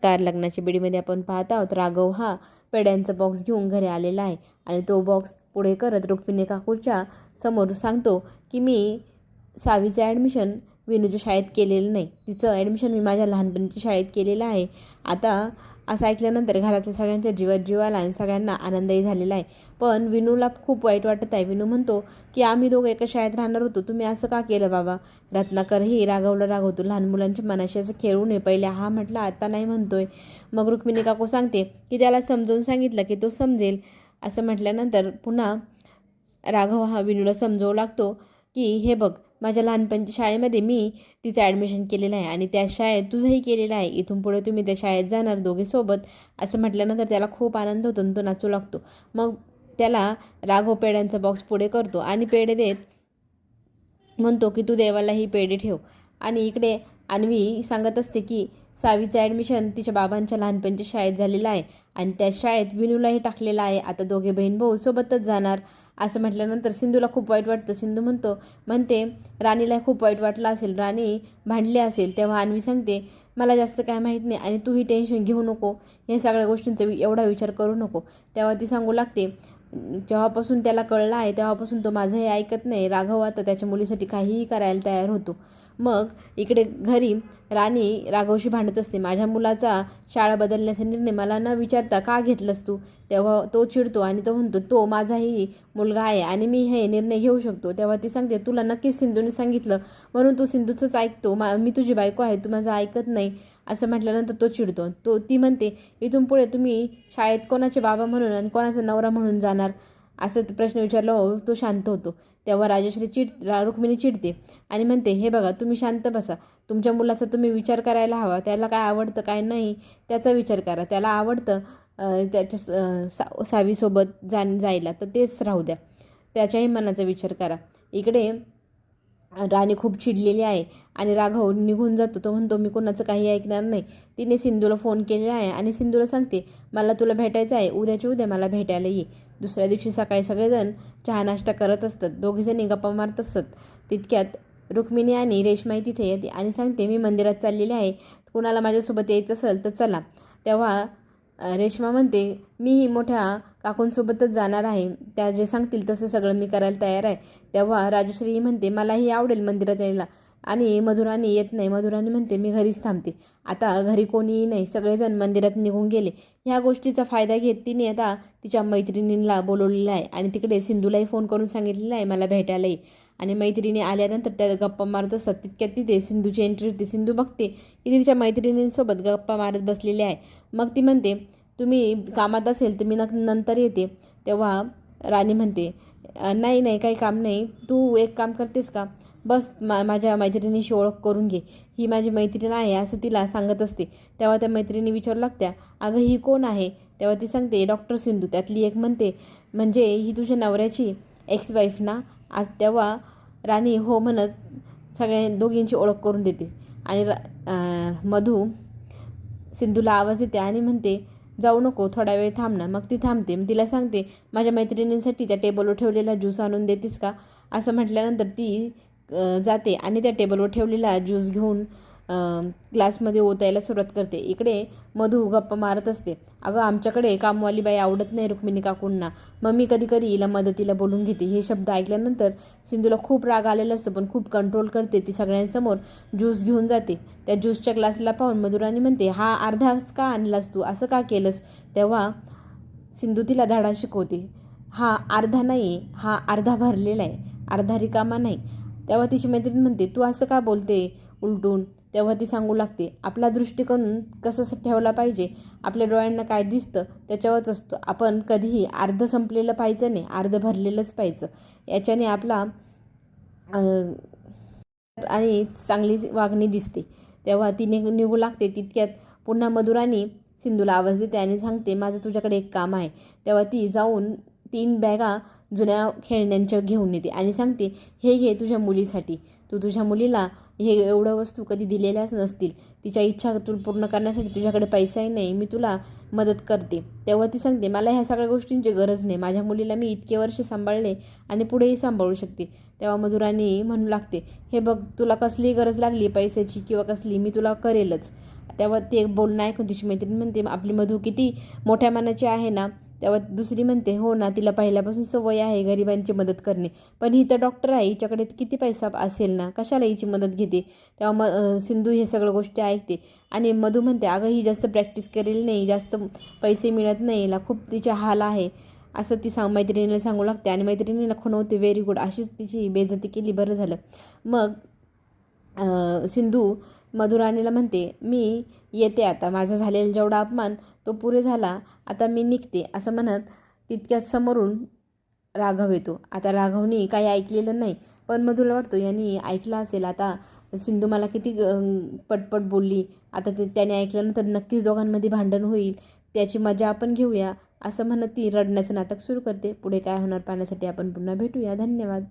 Car लग्नाच्या बेडीमध्ये आपण पाहत आहोत राघव हा पेड्यांचा बॉक्स घेऊन घरी आलेला आहे आणि तो बॉक्स पुढे करत रुक्मिणी काकूच्या समोर सांगतो की मी सावीचं ॲडमिशन विनूच्या शाळेत केलेलं नाही, तिचं ॲडमिशन मी माझ्या लहानपणीच्या शाळेत केलेलं आहे. आता असं ऐकल्यानंतर घरातल्या सगळ्यांच्या जीवात जीवाला आणि सगळ्यांना आनंदही झालेला आहे. पण विनूला खूप वाईट वाटत आहे. विनू म्हणतो की आम्ही दोघं एका शाळेत राहणार होतो, तुम्ही असं का केलं बाबा. रत्नाकरही रागवतो, लहान मुलांच्या मनाशी असं खेळू नये, पहिले हा म्हटला आता नाही म्हणतोय. मग रुक्मिणी काकू सांगते की त्याला समजावून सांगितलं की तो समजेल. असं म्हटल्यानंतर पुन्हा राघव हा विनूला समजावू लागतो की हे बघ, माझ्या लहानपणीच्या शाळेमध्ये मी तिचं ॲडमिशन केलेलं आहे आणि त्या शाळेत तुझंही केलेलं आहे, इथून पुढे तुम्ही त्या शाळेत जाणार दोघे सोबत. असं म्हटल्यानंतर त्याला खूप आनंद होतो आणि तो नाचू लागतो. मग त्याला राघव पेड्यांचा बॉक्स पुढे करतो आणि पेढे देत म्हणतो की तू देवाला ही पेढे ठेव. आणि इकडे अन्वी सांगत असते की सावीचं ॲडमिशन तिच्या बाबांच्या लहानपणीच्या शाळेत झालेलं आहे आणि त्या शाळेत विनूलाही टाकलेलं आहे, आता दोघे बहीण भाऊ सोबतच जाणार. असं म्हटल्यानंतर सिंधूला खूप वाईट वाटतं. सिंधू म्हणते राणीला खूप वाईट वाटलं असेल, राणी भांडली असेल. तेव्हा अन्वी सांगते मला जास्त काय माहीत नाही आणि तूही टेन्शन घेऊ नको, हे सगळ्या गोष्टींचा एवढा विचार करू नको. तेव्हा ती सांगू लागते जेव्हापासून त्याला कळलं आहे तेव्हापासून तो माझंही ऐकत नाही. राघव आता त्याच्या मुलीसाठी काहीही करायला तयार होतो. मग इकडे घरी राणी राघवशी भांडत असते, माझ्या मुलाचा शाळा बदलण्याचा निर्णय मला न विचारता का घेतलंस तू. तेव्हा तो चिडतो आणि तो म्हणतो तो माझाही मुलगा आहे आणि मी हे निर्णय घेऊ शकतो. तेव्हा ती सांगते तुला नक्कीच सिंधूने सांगितलं म्हणून तू सिंधूचंच ऐकतो, मी तुझी बायको आहे, तू माझं ऐकत नाही. असं म्हटल्यानंतर तो चिडतो. ती म्हणते इथून पुढे तुम्ही शाळेत कोणाचे बाबा म्हणून आणि कोणाचा नवरा म्हणून जाणार, असं प्रश्न विचारल्यावर तो शांत होतो. तेव्हा रुक्मिणी चिडते आणि म्हणते हे बघा तुम्ही शांत बसा, तुमच्या मुलाचा तुम्ही विचार करायला हवा, त्याला काय आवडतं काय नाही त्याचा विचार करा. त्याला आवडतं त्याच्या सावीसोबत जायला तर तेच राहू द्या, त्याच्याही मनाचा विचार करा. इकडे राणी खूप चिडलेली आहे आणि राघव निघून जातो. तो म्हणतो मी कोणाचं काही ऐकणार नाही. तिने सिंधूला फोन केलेला आहे आणि सिंधूला सांगते मला तुला भेटायचं आहे, उद्याच्या उद्या मला भेटायला ये. दुसऱ्या दिवशी सकाळी सगळेजण चहा नाश्ता करत असतात, दोघीजणी गप्पा मारत असतात. तितक्यात रुक्मिणी आणि रेश्माई तिथे येते आणि सांगते मी मंदिरात चाललेली आहे, कुणाला माझ्यासोबत यायचं असेल तर चला. तेव्हा रेश्मा म्हणते मीही मोठ्या काकूंसोबतच जाणार आहे, त्या जे सांगतील तसं सगळं मी करायला तयार आहे. तेव्हा राजश्री म्हणते मलाही आवडेल मंदिरात यायला आणि मधुराणी येत नाही. मधुराणी म्हणते मी घरीच थांबते. आता घरी कोणीही नाही, सगळेजण मंदिरात निघून गेले. ह्या गोष्टीचा फायदा घेत तिने आता तिच्या मैत्रिणींना बोलवलेलं आहे आणि तिकडे सिंधूलाही फोन करून सांगितलेलं आहे मला भेटायला ये. आणि मैत्रिणी आल्यानंतर त्या गप्पा मारत असतात. तितक्यात तिथे सिंधूची एंट्री होते. सिंधू बघते की तिच्या मैत्रिणींसोबत गप्पा मारत बसलेली आहे. मग ती म्हणते तुम्ही कामात असेल तर मी नंतर येते. तेव्हा राणी म्हणते नाही काही काम नाही, तू एक काम करतेस का, बस माझ्या मैत्रिणीशी ओळख करून घे, ही माझी मैत्रीण आहे असं तिला सांगत असते. तेव्हा त्या मैत्रिणी विचारू लागत्या अगं ही कोण आहे. तेव्हा ती सांगते डॉक्टर सिंधू. त्यातली एक म्हणते म्हणजे ही तुझ्या नवऱ्याची एक्स वाईफ ना. आज तेव्हा राणी हो म्हणत सगळ्या दोघींची ओळख करून देते आणि मधू सिंधूला आवाज देते आणि म्हणते जाऊ नको, थोडा वेळ थांब ना. मग ती थांबते. तिला सांगते माझ्या मैत्रिणींसाठी त्या टेबलवर ठेवलेला ज्यूस आणून देतेस का. असं म्हटल्यानंतर ती जाते आणि त्या टेबलवर ठेवलेला ज्यूस घेऊन ग्लासमध्ये ओतायला सुरुवात करते. इकडे मधू गप्पा मारत असते अगं आमच्याकडे कामवाली बाई आवडत नाही रुक्मिणी काकूंना, मग मी कधी कधी हिला मदतीला बोलून घेते. हे शब्द ऐकल्यानंतर सिंधूला खूप राग आलेला असतो पण खूप कंट्रोल करते. ती सगळ्यांसमोर ज्यूस घेऊन जाते. त्या ज्यूसच्या ग्लासला पाहून मधुराणी म्हणते हा अर्धाच का आणलास तू, असं का केलंस. तेव्हा सिंधू तिला धडा शिकवते, हा अर्धा नाही हा अर्धा भरलेला आहे, अर्धा रिकामा नाही. तेव्हा तिची मैत्रीण म्हणते तू असं का बोलते उलटून. तेव्हा ती सांगू लागते आपला दृष्टिकोन कसं ठेवला पाहिजे, आपल्या डोळ्यांना काय दिसतं त्याच्यावरच असतो, आपण कधीही अर्ध संपलेलं पाहिजे नाही, अर्ध भरलेलंच पाहिजे, याच्याने आपला आणि चांगली वागणी दिसते. तेव्हा ती निघू लागते. तितक्यात पुन्हा मधुराणी सिंधूला आवाज देते आणि सांगते माझं तुझ्याकडे एक काम आहे. तेव्हा ती जाऊन 3 बॅगा जुन्या खेळण्यांच्या घेऊन येते आणि सांगते हे घे तुझ्या मुलीसाठी, तू तुझ्या मुलीला हे एवढं वस्तू कधी दिलेल्याच नसतील, तिच्या इच्छा तू पूर्ण करण्यासाठी तुझ्याकडे पैसाही नाही, मी तुला मदत करते. तेव्हा ती सांगते मला ह्या सगळ्या गोष्टींची गरज नाही, माझ्या मुलीला मी इतके वर्ष सांभाळले आणि पुढेही सांभाळू शकते. तेव्हा मधुराणी म्हणू लागते हे बघ तुला कसलीही गरज लागली पैशाची किंवा कसली, मी तुला करेलच. तेव्हा ते बोलणं ऐकून तिची मैत्रीण म्हणते आपली मधू किती मोठ्या मनाची आहे ना. तेव्हा दुसरी म्हणते हो ना, तिला पहिल्यापासून सवय आहे गरिबांची मदत करणे, पण ही तर डॉक्टर आहे, हिच्याकडे किती पैसा असेल ना, कशाला हिची मदत घेते. तेव्हा सिंधू हे सगळं गोष्टी ऐकते आणि मधू म्हणते अगं ही जास्त प्रॅक्टिस करेल नाही, जास्त पैसे मिळत नाही, हिला खूप तिचे हाल आहे असं ती मैत्रिणीला सांगू लागते आणि मैत्रिणीला खुणवते व्हेरी गुड, अशीच तिची बेइज्जती केली, बरं झालं. मग सिंधू मधुराणीला म्हणते मी येते आता, माझा झालेला जेवढा अपमान तो पुरे झाला, आता मी निघते असं म्हणत तितक्यात समोरून राघव येतो. आता राघवनी काही ऐकलेलं नाही, पण मधुला वाटतो यांनी ऐकलं असेल, आता सिंधू मला किती पटपट बोलली, आता त्याने ऐकल्यानंतर नक्कीच दोघांमध्ये भांडण होईल, त्याची मजा आपण घेऊया असं म्हणत ती रडण्याचं नाटक सुरू करते. पुढे काय होणार पाहण्यासाठी आपण पुन्हा भेटूया. धन्यवाद.